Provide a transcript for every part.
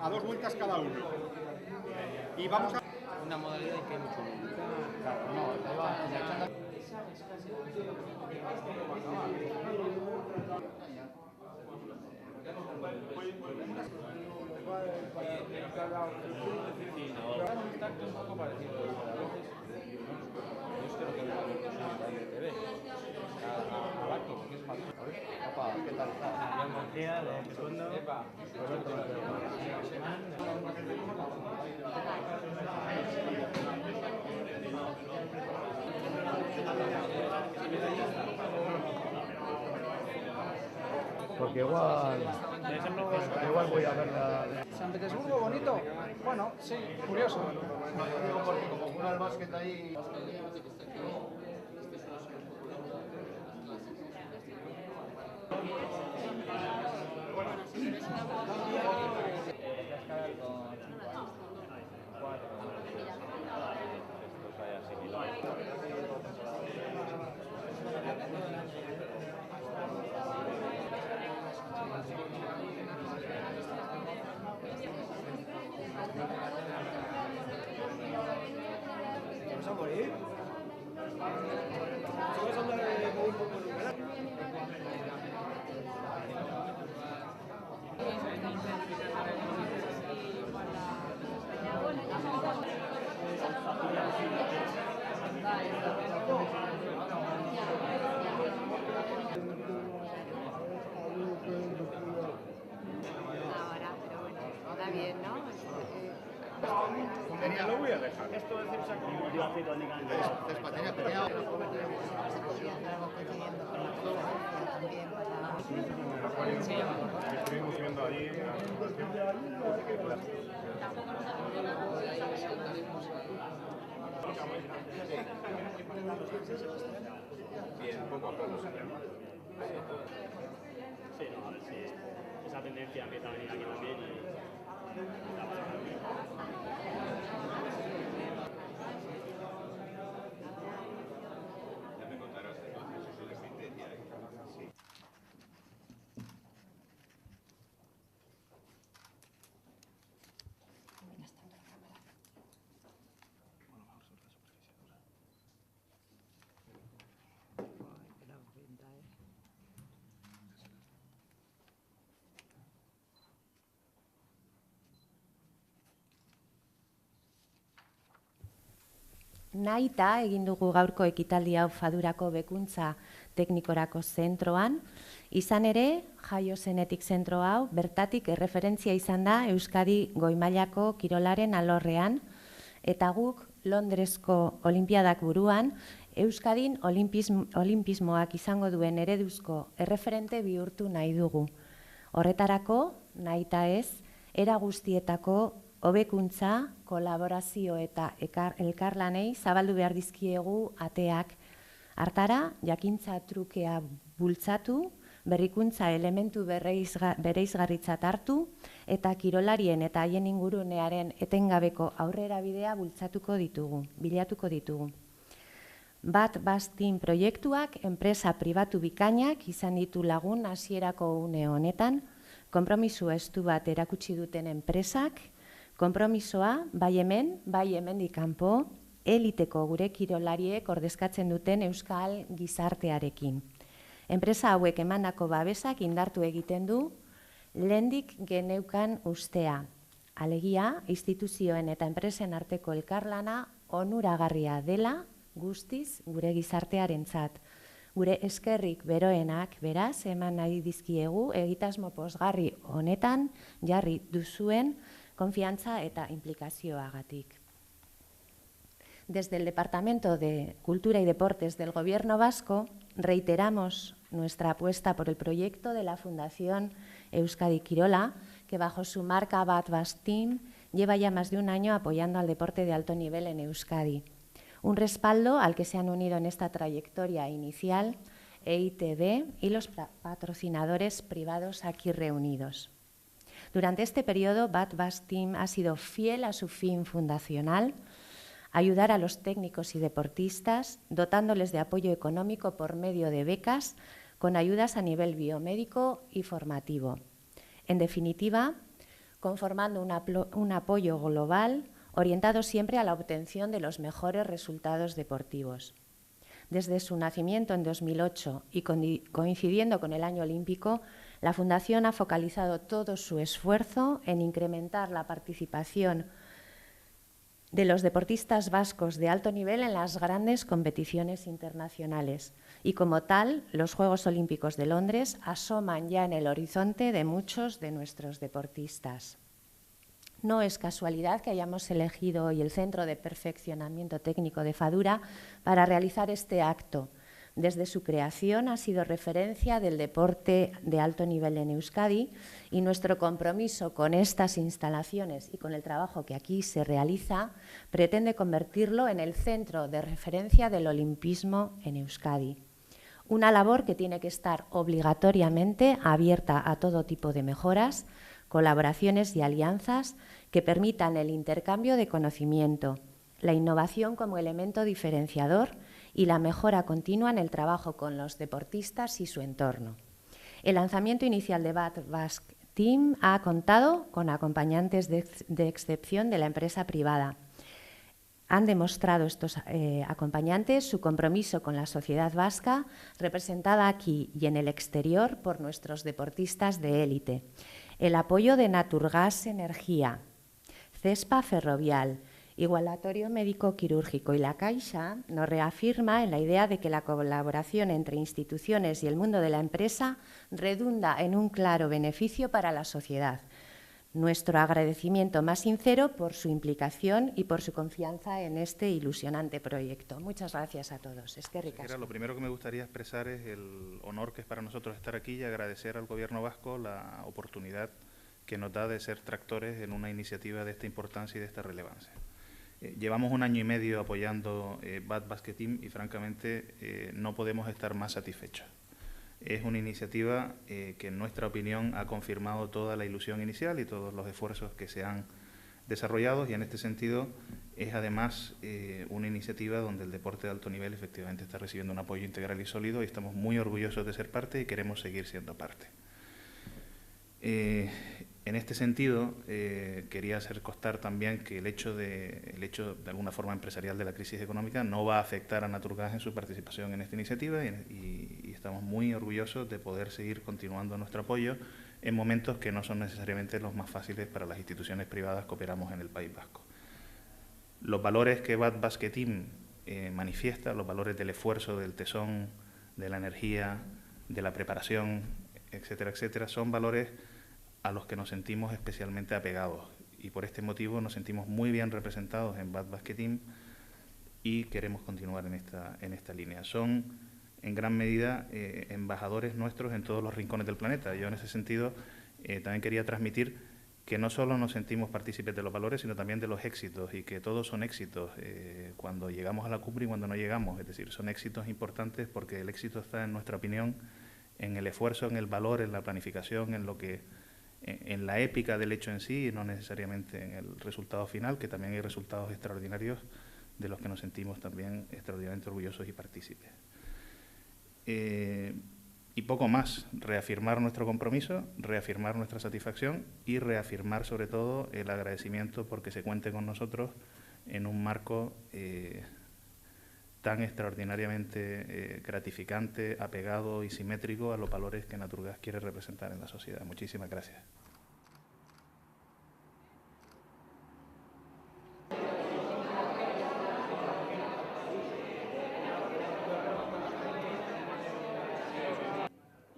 A 2 vueltas cada uno. Y vamos a... Una modalidad en que hay mucho límite. Claro, no, ahí va echando... Un tacto un poco parecido, pero a veces yo es que lo que veo en TV. A Barco, porque es fácil. Opa, ¿qué tal estás? Jan García, de segundo. Epa. Porque igual voy a verla. San Petersburgo, bonito. Bueno, sí, curioso. Digo porque como juega el básquet ahí... ¿Vamos a morir? ¿Vas a hablar de un poco de lugar? Ahora, pero bueno, está bien, ¿no? Lo voy a dejar. Se podría hacer algo coincidiendo con la conferencia también para... Estuvimos viendo allí. Bien, poco a poco. Sí, no, a ver si esa tendencia empieza a venir aquí también y la vas a ver bien. Ya me contarás entonces eso de sentencia. Sí. Nahita egin dugu gaurko ekitaldi hau Fadurako Bekuntza Teknikorako Zentroan, izan ere, Jaio Zenetik zentro hau bertatik erreferentzia izan da Euskadi goi-mailako kirolaren alorrean, eta guk Londresko Olinpiadak buruan, Euskadin olimpismoak izango duen ereduzko erreferente bihurtu nahi dugu. Horretarako, nahita ez, era guztietako hobekuntza, kolaborazio eta elkarlanei zabaldu behar dizkiegu ateak. Hartara, jakintza trukea bultzatu, berrikuntza elementu bereizgarritzat hartu, eta kirolarien eta haien ingurunearen etengabeko aurrera bidea bilatuko ditugu. Bat-Bastin proiektuak enpresa pribatu bikainak izan ditu lagun hasierako une honetan, konpromiso estu bat erakutsi duten enpresak, konpromisoa bai hemendik kanpo, eliteko gure kirolariek ordezkatzen duten euskal gizartearekin. Enpresa hauek emandako babesak indartu egiten du, lehendik geneukan ustea. Alegia, instituzioen eta enpresen arteko elkarlana onuragarria dela guztiz gure gizartearentzat. Gure eskerrik beroenak, beraz, eman nahi dizkiegu egitasmo pozgarri honetan jarri duzuen konfiantza eta implikazioagatik. Desde el Departamento de Cultura y Deportes del Gobierno Vasco reiteramos nuestra apuesta por el proyecto de la Fundación Euskadi Kirola, que bajo su marca Bat-Bastin lleva ya más de un año apoyando al deporte de alto nivel en Euskadi. Un respaldo al que se han unido en esta trayectoria inicial EITB y los patrocinadores privados aquí reunidos. Durante este periodo, Bat-Bastin ha sido fiel a su fin fundacional, ayudar a los técnicos y deportistas, dotándoles de apoyo económico por medio de becas, con ayudas a nivel biomédico y formativo. En definitiva, conformando un apoyo global orientado siempre a la obtención de los mejores resultados deportivos. Desde su nacimiento en 2008 y coincidiendo con el año olímpico, la Fundación ha focalizado todo su esfuerzo en incrementar la participación de los deportistas vascos de alto nivel en las grandes competiciones internacionales. Y como tal, los Juegos Olímpicos de Londres asoman ya en el horizonte de muchos de nuestros deportistas. No es casualidad que hayamos elegido hoy el Centro de Perfeccionamiento Técnico de Fadura para realizar este acto. Desde su creación ha sido referencia del deporte de alto nivel en Euskadi y nuestro compromiso con estas instalaciones y con el trabajo que aquí se realiza pretende convertirlo en el centro de referencia del olimpismo en Euskadi. Una labor que tiene que estar obligatoriamente abierta a todo tipo de mejoras, colaboraciones y alianzas que permitan el intercambio de conocimiento, la innovación como elemento diferenciador y la mejora continua en el trabajo con los deportistas y su entorno. El lanzamiento inicial de Bad Basque Team ha contado con acompañantes de excepción de la empresa privada. Han demostrado estos acompañantes su compromiso con la sociedad vasca, representada aquí y en el exterior por nuestros deportistas de élite. El apoyo de Naturgas Energía, Cespa Ferrovial, Igualatorio Médico Quirúrgico y la Caixa nos reafirma en la idea de que la colaboración entre instituciones y el mundo de la empresa redunda en un claro beneficio para la sociedad. Nuestro agradecimiento más sincero por su implicación y por su confianza en este ilusionante proyecto. Muchas gracias a todos. Es que ricasco. Lo primero que me gustaría expresar es el honor que es para nosotros estar aquí y agradecer al Gobierno vasco la oportunidad que nos da de ser tractores en una iniciativa de esta importancia y de esta relevancia. Llevamos 1 año y medio apoyando Bad Basque Team y francamente no podemos estar más satisfechos. Es una iniciativa que en nuestra opinión ha confirmado toda la ilusión inicial y todos los esfuerzos que se han desarrollado y en este sentido es además una iniciativa donde el deporte de alto nivel efectivamente está recibiendo un apoyo integral y sólido y estamos muy orgullosos de ser parte y queremos seguir siendo parte. En este sentido, quería hacer constar también que el hecho de alguna forma empresarial de la crisis económica no va a afectar a Naturgas en su participación en esta iniciativa y estamos muy orgullosos de poder seguir continuando nuestro apoyo en momentos que no son necesariamente los más fáciles para las instituciones privadas que operamos en el País Vasco. Los valores que Bad Basque Team manifiesta, los valores del esfuerzo, del tesón, de la energía, de la preparación, etcétera, etcétera, son valores a los que nos sentimos especialmente apegados y por este motivo nos sentimos muy bien representados en Bad Basque Team y queremos continuar en esta línea. Son en gran medida embajadores nuestros en todos los rincones del planeta. Yo en ese sentido también quería transmitir que no solo nos sentimos partícipes de los valores, sino también de los éxitos y que todos son éxitos cuando llegamos a la cumbre y cuando no llegamos. Es decir, son éxitos importantes porque el éxito está, en nuestra opinión, en el esfuerzo, en el valor, en la planificación, en la épica del hecho en sí y no necesariamente en el resultado final, que también hay resultados extraordinarios de los que nos sentimos también extraordinariamente orgullosos y partícipes. Y poco más, reafirmar nuestro compromiso, reafirmar nuestra satisfacción y reafirmar sobre todo el agradecimiento porque se cuente con nosotros en un marco tan extraordinariamente gratificante, apegado y simétrico a los valores que Naturgas quiere representar en la sociedad. Muchísimas gracias.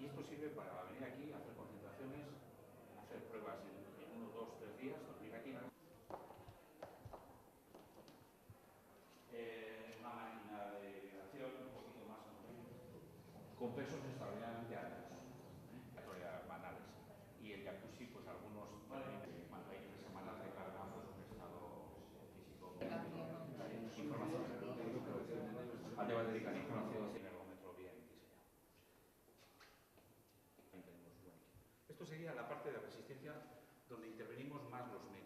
¿Y es posible para venir aquí, hacer concentraciones, hacer pruebas en 1, 2, 3 días, dormir aquí? Una máquina de vibración un poquito más con pesos extraordinariamente altos, banales. Y el jacuzzi, pues algunos cuando hay 3 semanas de carga, pues un estado físico. Información. ¿A qué va a dedicar información? El ergómetro bien diseñado. Esto sería la parte de resistencia donde intervenimos más los medios.